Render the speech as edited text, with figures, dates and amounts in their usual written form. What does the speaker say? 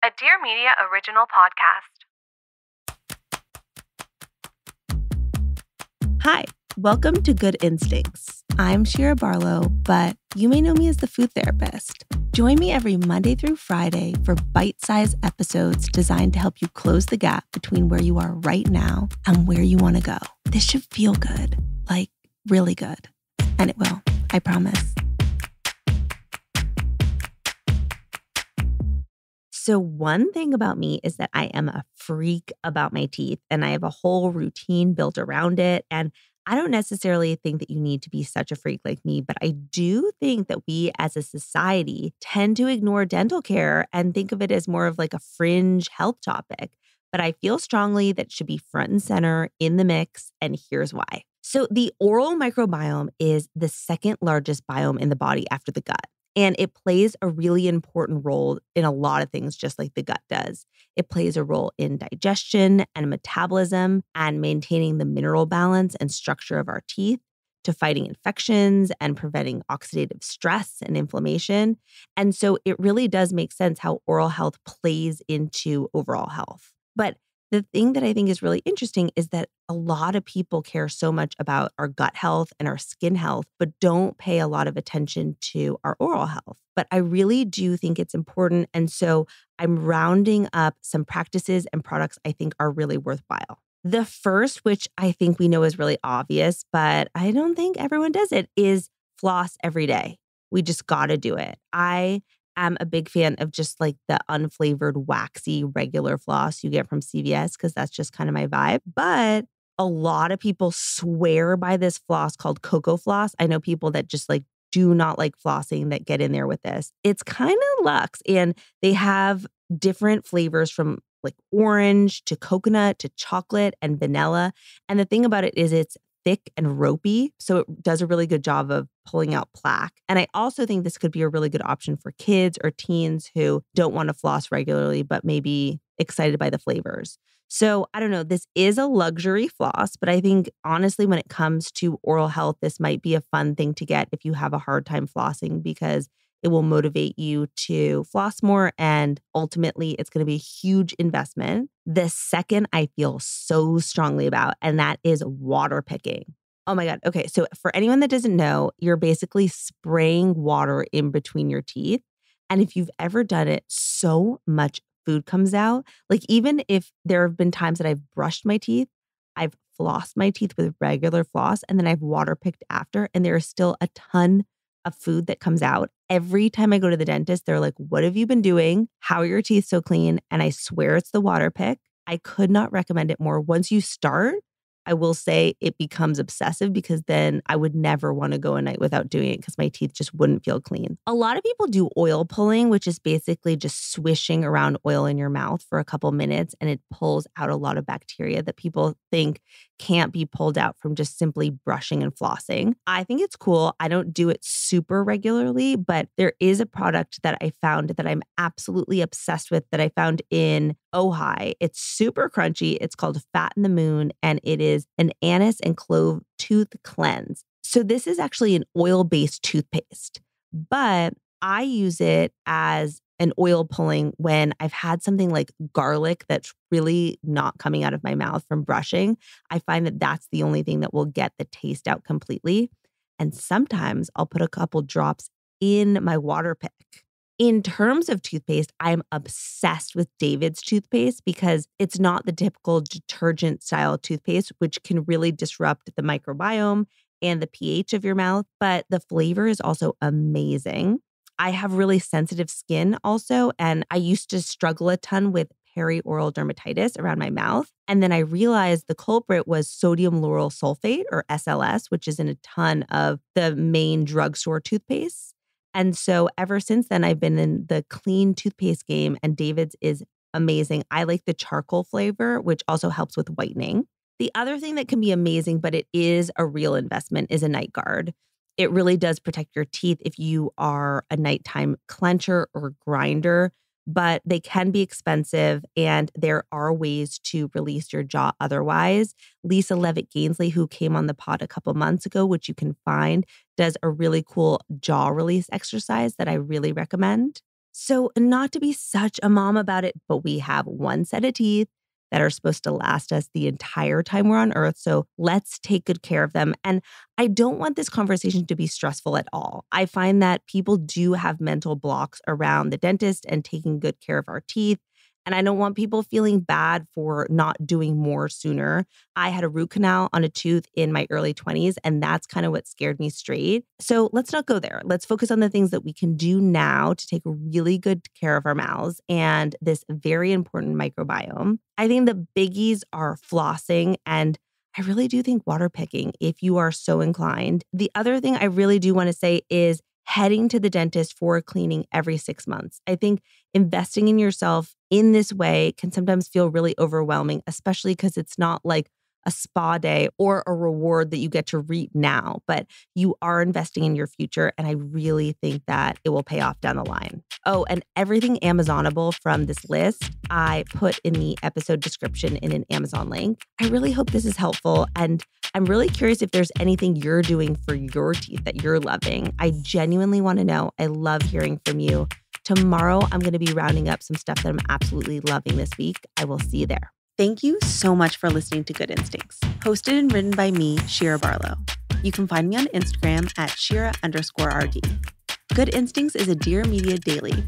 a Dear Media original podcast. Hi, welcome to Good Instincts. I'm Shira Barlow, but you may know me as the food therapist. Join me every Monday through Friday for bite-sized episodes designed to help you close the gap between where you are right now and where you want to go. This should feel good, like really good. And it will, I promise. So one thing about me is that I am a freak about my teeth and I have a whole routine built around it. And I don't necessarily think that you need to be such a freak like me, but I do think that we as a society tend to ignore dental care and think of it as more of like a fringe health topic. But I feel strongly that it should be front and center in the mix. And here's why. So the oral microbiome is the second largest biome in the body after the gut. And it plays a really important role in a lot of things, just like the gut does. It plays a role in digestion and metabolism and maintaining the mineral balance and structure of our teeth, to fighting infections and preventing oxidative stress and inflammation. And so it really does make sense how oral health plays into overall health. But the thing that I think is really interesting is that a lot of people care so much about our gut health and our skin health, but don't pay a lot of attention to our oral health. But I really do think it's important. And so I'm rounding up some practices and products I think are really worthwhile. The first, which I think we know is really obvious, but I don't think everyone does it, is floss every day. We just got to do it. I'm a big fan of just like the unflavored, waxy, regular floss you get from CVS because that's just kind of my vibe. But a lot of people swear by this floss called Cocoa Floss. I know people that just like do not like flossing that get in there with this. It's kind of luxe, and they have different flavors from like orange to coconut to chocolate and vanilla. And the thing about it is it's thick and ropey, so it does a really good job of pulling out plaque. And I also think this could be a really good option for kids or teens who don't want to floss regularly, but maybe excited by the flavors. So I don't know, this is a luxury floss, but I think honestly, when it comes to oral health, this might be a fun thing to get if you have a hard time flossing, because it will motivate you to floss more. And ultimately, it's going to be a huge investment. The second I feel so strongly about, and that is water picking. Oh my God. Okay. So for anyone that doesn't know, you're basically spraying water in between your teeth. And if you've ever done it, so much food comes out. Like even if there have been times that I've brushed my teeth, I've flossed my teeth with regular floss, and then I've water picked after, and there is still a ton of food that comes out. Every time I go to the dentist, they're like, "What have you been doing? How are your teeth so clean?" And I swear it's the water pick. I could not recommend it more. Once you start, I will say it becomes obsessive, because then I would never want to go a night without doing it because my teeth just wouldn't feel clean. A lot of people do oil pulling, which is basically just swishing around oil in your mouth for a couple minutes, and it pulls out a lot of bacteria that people think can't be pulled out from just simply brushing and flossing. I think it's cool. I don't do it super regularly, but there is a product that I found that I'm absolutely obsessed with that I found in Ojai. It's super crunchy. It's called Fat in the Moon, and it is an anise and clove tooth cleanse. So this is actually an oil-based toothpaste, but I use it as an oil pulling when I've had something like garlic that's really not coming out of my mouth from brushing. I find that that's the only thing that will get the taste out completely. And sometimes I'll put a couple drops in my water pick. In terms of toothpaste, I'm obsessed with David's toothpaste because it's not the typical detergent style toothpaste, which can really disrupt the microbiome and the pH of your mouth, but the flavor is also amazing. I have really sensitive skin also, and I used to struggle a ton with perioral dermatitis around my mouth. And then I realized the culprit was sodium lauryl sulfate, or SLS, which is in a ton of the main drugstore toothpaste. And so ever since then, I've been in the clean toothpaste game, and David's is amazing. I like the charcoal flavor, which also helps with whitening. The other thing that can be amazing, but it is a real investment, is a night guard. It really does protect your teeth if you are a nighttime clencher or grinder, but they can be expensive, and there are ways to release your jaw otherwise. Lisa Levitt Gainsley, who came on the pod a couple months ago, which you can find, does a really cool jaw release exercise that I really recommend. So, not to be such a mom about it, but we have one set of teeth that are supposed to last us the entire time we're on earth. So, let's take good care of them. And I don't want this conversation to be stressful at all. I find that people do have mental blocks around the dentist and taking good care of our teeth. And I don't want people feeling bad for not doing more sooner. I had a root canal on a tooth in my early 20s, and that's kind of what scared me straight. So let's not go there. Let's focus on the things that we can do now to take really good care of our mouths and this very important microbiome. I think the biggies are flossing, and I really do think water picking if you are so inclined. The other thing I really do want to say is heading to the dentist for a cleaning every 6 months. I think investing in yourself in this way can sometimes feel really overwhelming, especially because it's not like a spa day or a reward that you get to reap now, but you are investing in your future. And I really think that it will pay off down the line. Oh, and everything Amazonable from this list, I put in the episode description in an Amazon link. I really hope this is helpful. And I'm really curious if there's anything you're doing for your teeth that you're loving. I genuinely want to know. I love hearing from you. Tomorrow, I'm going to be rounding up some stuff that I'm absolutely loving this week. I will see you there. Thank you so much for listening to Good Instincts, hosted and written by me, Shira Barlow. You can find me on Instagram at Shira_RD. Good Instincts is a Dear Media daily,